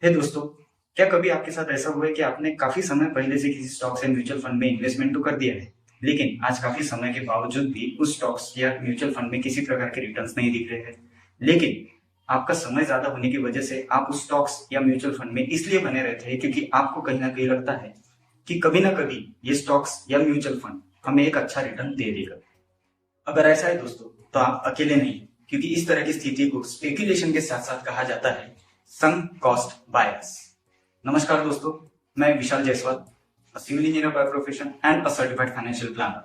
हे दोस्तों, क्या कभी आपके साथ ऐसा हुआ है कि आपने काफी समय पहले से किसी स्टॉक्स या म्यूचुअल फंड में इन्वेस्टमेंट तो कर दिया है, लेकिन आज काफी समय के बावजूद भी उस स्टॉक्स या म्यूचुअल फंड में किसी प्रकार के रिटर्न्स नहीं दिख रहे हैं। लेकिन आपका समय ज्यादा होने की वजह से आप उस स्टॉक्स या म्यूचुअल फंड में इसलिए बने रहते हैं क्योंकि आपको कहीं ना कहीं लगता है कि कभी ना कभी ये स्टॉक्स या म्यूचुअल फंड हमें एक अच्छा रिटर्न दे देगा। अगर ऐसा है दोस्तों, तो आप अकेले नहीं, क्योंकि इस तरह की स्थिति को स्पेकुलेशन के साथ साथ कहा जाता है संक कॉस्ट बायस। नमस्कार दोस्तों, मैं Vishal Jaiswal, civil engineer by profession and a certified financial planner.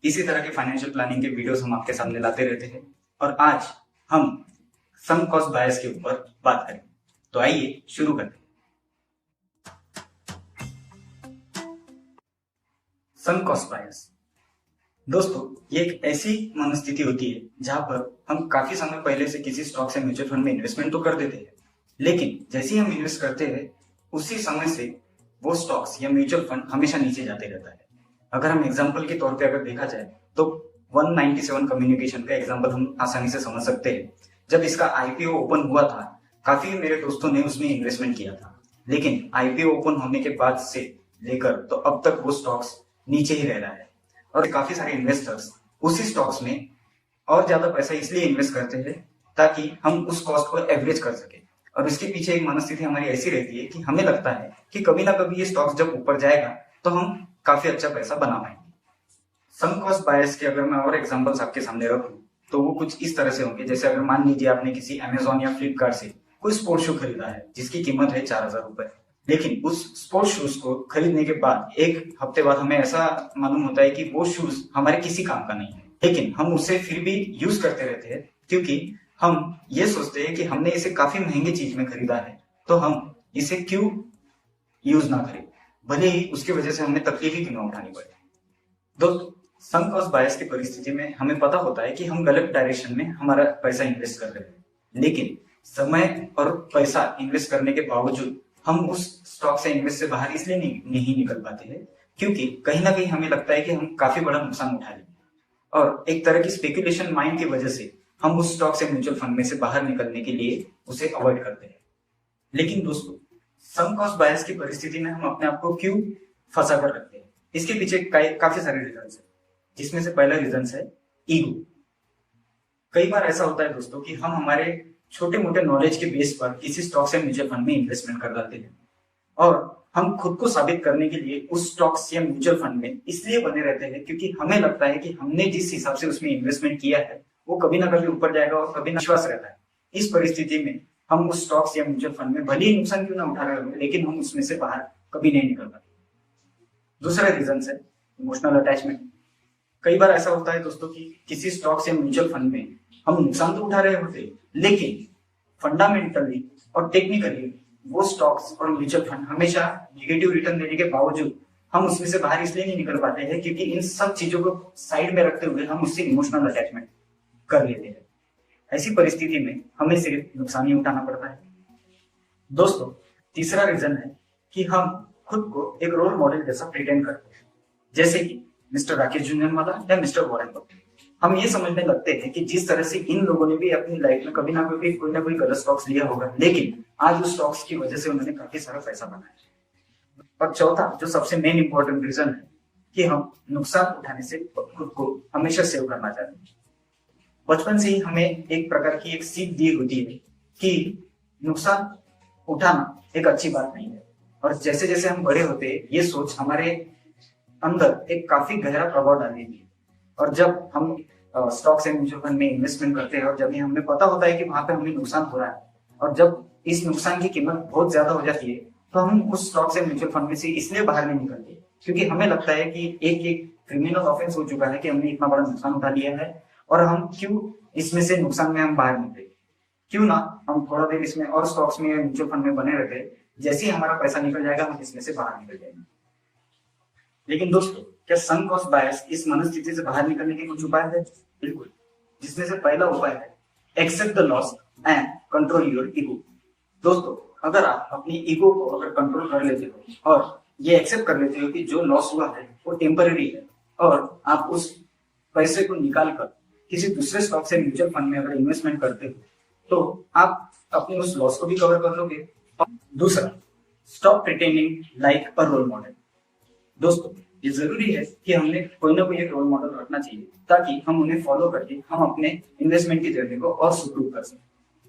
इसी तरह के फाइनेंशियल प्लानिंग के वीडियोस हम आपके सामने लाते रहते हैं और आज हम संक कॉस्ट बायस के ऊपर बात करेंगे। तो आइए शुरू करते हैं। संक कॉस्ट बायस दोस्तों, ये एक ऐसी मनस्थिति होती है जहां पर हम काफी समय पहले से किसी स्टॉक या म्यूचुअल फंड में इन्वेस्टमेंट तो कर देते हैं, लेकिन जैसे ही हम इन्वेस्ट करते हैं उसी समय से वो स्टॉक्स या म्यूचुअल फंड हमेशा नीचे जाते रहता है। अगर हम एग्जांपल के तौर पे अगर देखा जाए तो 197 कम्युनिकेशन का एग्जांपल हम आसानी से समझ सकते हैं। जब इसका आईपीओ ओपन हुआ था, काफी मेरे दोस्तों ने उसमें इन्वेस्टमेंट किया था, लेकिन आईपीओ ओपन होने के बाद से लेकर तो अब तक वो स्टॉक्स नीचे ही रह रहा है और काफी सारे इन्वेस्टर्स उसी स्टॉक्स में और ज्यादा पैसा इसलिए इन्वेस्ट करते हैं ताकि हम उस कॉस्ट को एवरेज कर सके। और इसके पीछे एक मनस्थिति हमारी ऐसी रहती है कि हमें लगता है कि कभी ना कभी ये स्टॉक्स जब ऊपर जाएगा तो हम काफी अच्छा पैसा बना पाएंगे। सम कॉस्ट बायस के अगर मैं और एग्जांपल्स आपके सामने रखूं तो वो कुछ इस तरह से होंगे, जैसे अगर मान लीजिए आपने किसी अमेजोन या फ्लिपकार्ट से कोई स्पोर्ट्स शू खरीदा है जिसकी कीमत है 4,000 रुपए, लेकिन उस स्पोर्ट्स शूज को खरीदने के बाद एक हफ्ते बाद हमें ऐसा मालूम होता है कि वो शूज हमारे किसी काम का नहीं है, लेकिन हम उसे फिर भी यूज करते रहते हैं क्योंकि हम ये सोचते हैं कि हमने इसे काफी महंगी चीज में खरीदा है तो हम इसे क्यों यूज ना करें, भले ही उसकी वजह से हमें तकलीफ ही क्यों ना उठानी पड़े। दोस्तों, संक कॉस्ट बायस की परिस्थिति में हमें पता होता है कि हम गलत डायरेक्शन में हमारा पैसा इन्वेस्ट कर रहे हैं, लेकिन समय और पैसा इन्वेस्ट करने के बावजूद हम उस स्टॉक से इन्वेस्ट से बाहर इसलिए नहीं निकल पाते हैं क्योंकि कहीं ना कहीं हमें लगता है कि हम काफी बड़ा नुकसान उठा लेंगे और एक तरह की स्पेकुलेशन माइंड की वजह से हम उस स्टॉक से म्यूचुअल फंड में से बाहर निकलने के लिए उसे अवॉइड करते हैं। लेकिन दोस्तों, सम कॉस्ट बायस की परिस्थिति में हम अपने आप को क्यों फंसा कर रखते हैं, इसके पीछे काफी सारे रीजन है, जिसमें से पहला रीजन है ईगो। कई बार ऐसा होता है दोस्तों कि हम हमारे छोटे मोटे नॉलेज के बेस पर किसी स्टॉक से म्यूचुअल फंड में इन्वेस्टमेंट कर डालते हैं और हम खुद को साबित करने के लिए उस स्टॉक्स या म्यूचुअल फंड में इसलिए बने रहते हैं क्योंकि हमें लगता है कि हमने जिस हिसाब से उसमें इन्वेस्टमेंट किया है वो कभी ना कभी ऊपर जाएगा और कभी ना विश्वास रहता है। इस परिस्थिति में हम उस स्टॉक्स या म्यूचुअल फंड में भले ही नुकसान क्यों ना उठा रहे हो, लेकिन हम उसमें से बाहर कभी नहीं निकल पाते। दूसरा रीजन है इमोशनल अटैचमेंट। कई बार ऐसा होता है दोस्तों कि किसी स्टॉक्स या म्यूचुअल फंड में हम नुकसान तो उठा रहे होते, लेकिन फंडामेंटली और टेक्निकली वो स्टॉक्स और म्यूचुअल फंड हमेशा नेगेटिव रिटर्न देने के बावजूद हम उसमें से बाहर इसलिए नहीं निकल पाते हैं क्योंकि इन सब चीजों को साइड में रखते हुए हम उससे इमोशनल अटैचमेंट कर लेते हैं। ऐसी परिस्थिति में हमें सिर्फ नुकसान ही उठाना पड़ता है। दोस्तों, तीसरा रीजन है कि हम खुद को एक रोल मॉडल जैसा प्रिटेंड करते हैं, जैसे कि मिस्टर राकेश झुनझुनवाला या मिस्टर वॉरेन बफेट। हम ये समझने लगते हैं कि जिस तरह से इन लोगों ने भी अपनी लाइफ में कभी ना कभी कोई ना कोई गलत स्टॉक्स लिया होगा, लेकिन आज उस स्टॉक्स की वजह से उन्होंने काफी सारा पैसा बनाया। और चौथा जो सबसे मेन इंपॉर्टेंट रीजन है कि हम नुकसान उठाने से खुद को हमेशा सेव करना चाहते हैं। बचपन से ही हमें एक प्रकार की एक सीख दी होती है कि नुकसान उठाना एक अच्छी बात नहीं है, और जैसे जैसे हम बड़े होते हैं ये सोच हमारे अंदर एक काफी गहरा प्रभाव डाल देती है। और जब हम स्टॉक्स एंड म्यूचुअल फंड में इन्वेस्टमेंट करते हैं और जब हमें पता होता है कि वहां पे हमें नुकसान हो रहा है और जब इस नुकसान की कीमत बहुत ज्यादा हो जाती है तो हम उस स्टॉक्स एंड म्यूचुअल फंड में से इसलिए बाहर नहीं निकलते क्योंकि हमें लगता है कि एक क्रिमिनल ऑफेंस हो चुका है कि हमने इतना बड़ा नुकसान उठा लिया है और हम क्यों इसमें से नुकसान में हम बाहर निकले, क्यों ना हम थोड़ा देर इसमें और स्टॉक्स में म्यूचुअल फंड में बने रहते, जैसे ही हमारा पैसा निकल जाएगा हम इसमें से बाहर निकल जाएंगे। लेकिन दोस्तों, क्या संक कॉस्ट बायस इस मनस्थिति से बाहर निकलने के कुछ उपाय है? बिल्कुल, जिसमें से पहला उपाय है accept the loss and control your ego. दोस्तों, अगर आप अपनी ईगो को अगर कंट्रोल कर लेते हो और ये एक्सेप्ट कर लेते हो कि जो लॉस हुआ है वो टेम्पररी है और आप उस पैसे को निकाल कर किसी दूसरे स्टॉक से म्यूचुअल फंड में अगर इन्वेस्टमेंट करते हो तो आप अपने उस लॉस को भी कवर कर लोगे दूसरा, stop pretending like a role model. दोस्तों, ये जरूरी है कि हमने कोई ना कोई एक रोल मॉडल रखना चाहिए ताकि हम उन्हें फॉलो करके हम अपने इन्वेस्टमेंट की जर्नी को और सुप्रूव कर सकें।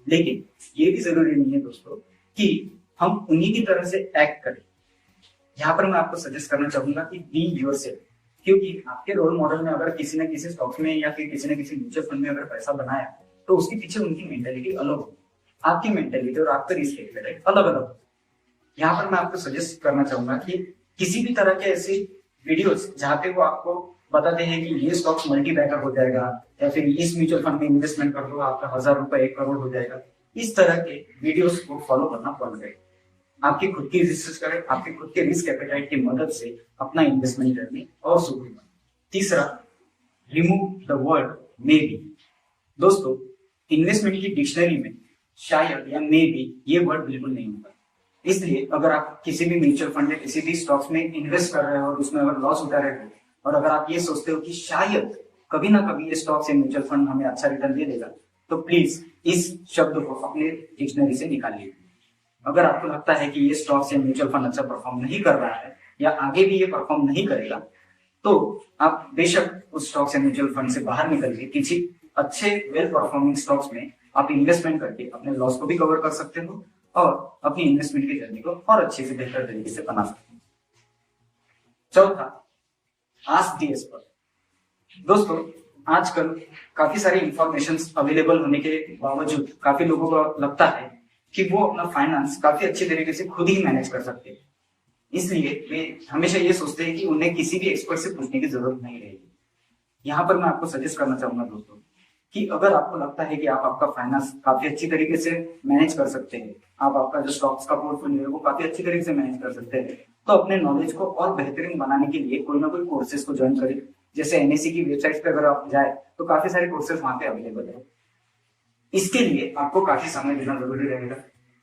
लेकिन ये भी जरूरी नहीं है दोस्तों कि हम उन्हीं की तरह से एक्ट करें। यहाँ पर मैं आपको सजेस्ट करना चाहूंगा कि बी योरसेल्फ, क्योंकि आपके रोल मॉडल में अगर किसी न किसी स्टॉक्स में या फिर किसी न किसी म्यूचुअल फंड में अगर पैसा बनाया तो उसके पीछे उनकी मेंटेलिटी अलग होगी, आपकी मेंटेलिटी और आपका रिस्क एपेटाइट अलग अलग होगा। यहाँ पर मैं आपको सजेस्ट करना चाहूंगा कि किसी भी तरह के ऐसे वीडियोस जहाँ पे वो आपको बताते हैं कि ये स्टॉक्स मल्टी बैगर हो जाएगा या फिर इस म्यूचुअल फंड में इन्वेस्टमेंट कर दो आपका 1000 रुपए 1 करोड़ हो जाएगा, इस तरह के वीडियोस को फॉलो करना बंद करें। आपकी खुद की रिसर्च करें, आपके खुद के रिस्क एपेटाइट की मदद से अपना इन्वेस्टमेंट जर्नी और सुगम बनाएं। तीसरा, remove the word may be. दोस्तों, इन्वेस्टमेंट की डिक्शनरी में शायद या मे बी ये वर्ड बिल्कुल नहीं होता। इसलिए अगर आप किसी भी म्यूचुअल फंड या किसी भी स्टॉक्स में इन्वेस्ट कर रहे हो और उसमें अगर लॉस उठा रहे हो और अगर आप ये सोचते हो कि शायद कभी ना कभी ये स्टॉक्स या म्यूचुअल फंड हमें अच्छा रिटर्न दे देगा, तो प्लीज इस शब्द को अपने डिक्शनरी से निकालिए। अगर आपको लगता है कि ये स्टॉक्स या म्यूचुअल फंड अच्छा परफॉर्म नहीं कर रहा है या आगे भी ये परफॉर्म नहीं करेगा, तो आप बेशक उस स्टॉक्स या म्यूचुअल फंड से बाहर निकल के किसी अच्छे वेल परफॉर्मिंग स्टॉक्स में आप इन्वेस्टमेंट करके अपने लॉस को भी कवर कर सकते हो और अपनी इन्वेस्टमेंट की जर्नी को और अच्छे से बेहतर तरीके से बना सकते हैं। चौथा, आस्क द एक्सपर्ट। दोस्तों, आजकल काफी सारी इंफॉर्मेशन अवेलेबल होने के बावजूद काफी लोगों को लगता है कि वो अपना फाइनेंस काफी अच्छे तरीके से खुद ही मैनेज कर सकते हैं। इसलिए वे हमेशा ये सोचते हैं कि उन्हें किसी भी एक्सपर्ट से पूछने की जरूरत नहीं रहेगी। यहाँ पर मैं आपको सजेस्ट करना चाहूंगा दोस्तों कि अगर आपको लगता है कि आप आपका फाइनेंस काफी अच्छी तरीके से मैनेज कर सकते हैं, आप आपका जो स्टॉक्स का पोर्टफोलियो है वो काफी अच्छी तरीके से मैनेज कर सकते हैं, तो अपने नॉलेज को और बेहतरीन बनाने के लिए कोई ना कोई कोर्सेज को ज्वाइन करें। जैसे एनएससी की वेबसाइट पे अगर आप जाए तो काफी सारे कोर्सेज वहां पे अवेलेबल है। इसके लिए आपको काफी समय देना जरूरी रहेगा,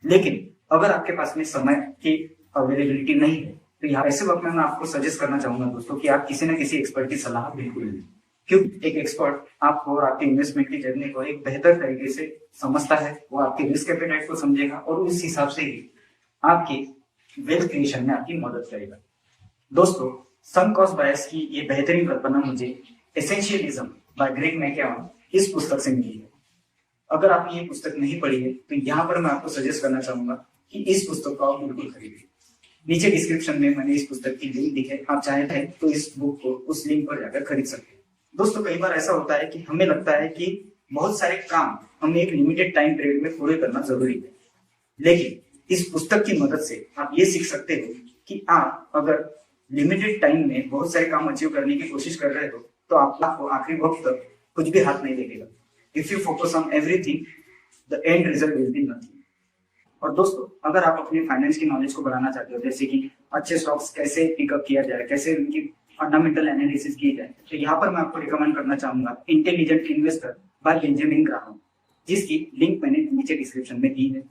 लेकिन अगर आपके पास में समय की अवेलेबिलिटी नहीं है तो यहाँ ऐसे वक्त में मैं आपको सजेस्ट करना चाहूंगा दोस्तों कि आप किसी न किसी एक्सपर्ट की सलाह बिल्कुल लें, क्योंकि एक एक्सपर्ट आपको और आपके इन्वेस्टमेंट की जर्नी को एक बेहतर तरीके से समझता है, वो आपके रिस्क एपेटाइट को समझेगा और उस हिसाब से ही आपकी वेल्थ क्रिएशन में आपकी मदद करेगा। दोस्तों, सम कॉस्ट बायस की ये बेहतरीन कल्पना मुझे एसेंशियलिज्म बाय ग्रेग मैकेवन इस पुस्तक से मिली है। अगर आपने ये पुस्तक नहीं पढ़ी है तो यहाँ पर मैं आपको सजेस्ट करना चाहूंगा कि इस पुस्तक को आप बिल्कुल खरीदें। नीचे डिस्क्रिप्शन में मैंने इस पुस्तक की लिंक दी है, आप चाहे थे तो इस बुक को उस लिंक पर जाकर खरीद सकते हैं। दोस्तों, कई बार ऐसा होता है कि हमें लगता है कि बहुत सारे काम हमें एक लिमिटेड टाइम पीरियड में पूरे करना जरूरी है, लेकिन इस पुस्तक की मदद से आप ये सीख सकते हो कि आप अगर लिमिटेड टाइम में बहुत सारे काम अचीव करने की कोशिश कर रहे हो तो आपको आखिरी वक्त तक कुछ भी हाथ नहीं लगेगा। If you focus on everything, the end result will be nothing. और दोस्तों, अगर आप अपने फाइनेंस की नॉलेज को बढ़ाना चाहते हो, जैसे कि अच्छे स्टॉक्स कैसे पिकअप किया जाए, कैसे उनकी फंडामेंटल एनालिसिस की जाए, तो यहाँ पर मैं आपको रिकमेंड करना चाहूंगा intelligent investor bye Benjamin Graham, जिसकी लिंक मैंने नीचे डिस्क्रिप्शन में दी है।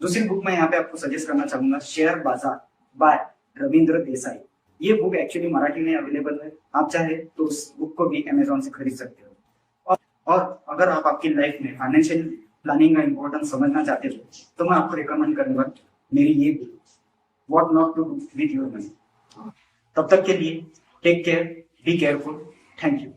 दूसरी बुक मैं यहाँ पे आपको सजेस्ट करना चाहूंगा शेयर बाजार बाय रविंद्र देसाई। ये बुक एक्चुअली मराठी में अवेलेबल है, आप चाहे तो उस बुक को भी अमेजोन से खरीद सकते हो। और अगर आप आपकी लाइफ में फाइनेंशियल प्लानिंग का इंपॉर्टेंस समझना चाहते हो तो मैं आपको रिकमेंड करूंगा मेरी ये book, what not to do with your money. तब तक के लिए take care, be careful, thank you.